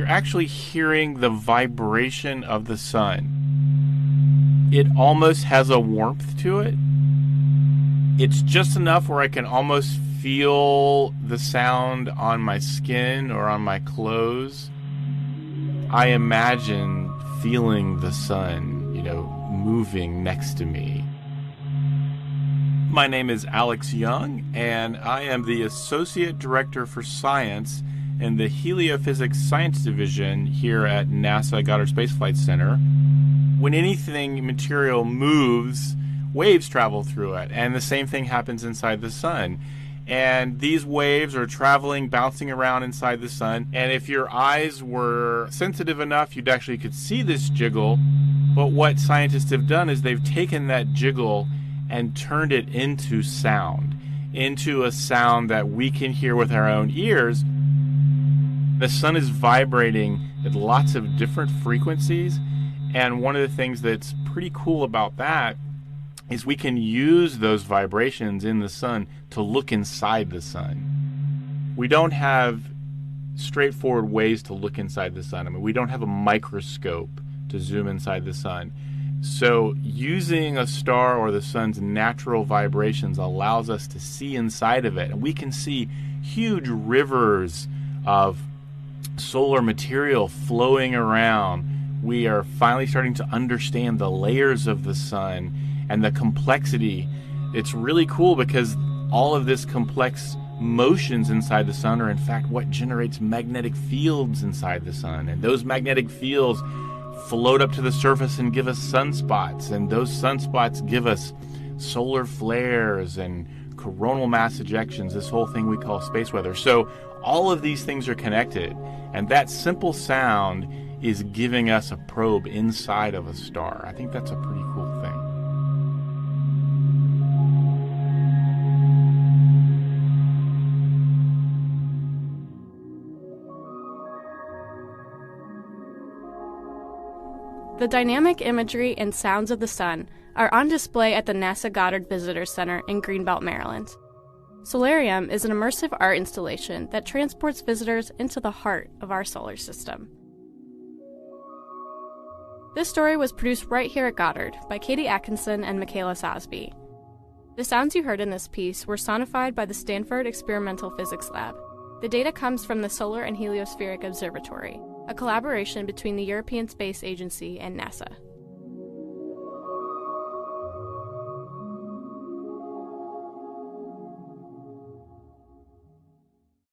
actually hearing the vibration of the sun. It almost has a warmth to it. It's just enough where I can almost feel the sound on my skin or on my clothes. I imagine feeling the sun, moving next to me. My name is Alex Young, and I am the Associate Director for Science in the Heliophysics Science Division here at NASA Goddard Space Flight Center. When anything material moves, waves travel through it, and the same thing happens inside the sun. And these waves are traveling, bouncing around inside the sun. And if your eyes were sensitive enough, you actually could see this jiggle. But what scientists have done is they've taken that jiggle and turned it into sound, into a sound that we can hear with our own ears. The sun is vibrating at lots of different frequencies. And one of the things that's pretty cool about that is we can use those vibrations in the sun to look inside the sun. We don't have straightforward ways to look inside the sun. I mean, we don't have a microscope to zoom inside the sun. So using a star or the sun's natural vibrations allows us to see inside of it. And we can see huge rivers of solar material flowing around. We are finally starting to understand the layers of the sun and the complexity. It's really cool because all of this complex motions inside the sun are in fact what generates magnetic fields inside the sun. And those magnetic fields float up to the surface and give us sunspots. And those sunspots give us solar flares and coronal mass ejections, this whole thing we call space weather. So all of these things are connected. And that simple sound is giving us a probe inside of a star. I think that's a pretty cool thing. The dynamic imagery and sounds of the sun are on display at the NASA Goddard Visitor Center in Greenbelt, Maryland. Solarium is an immersive art installation that transports visitors into the heart of our solar system. This story was produced right here at Goddard by Katie Atkinson and Michaela Sosby. The sounds you heard in this piece were sonified by the Stanford Experimental Physics Lab. The data comes from the Solar and Heliospheric Observatory, a collaboration between the European Space Agency and NASA.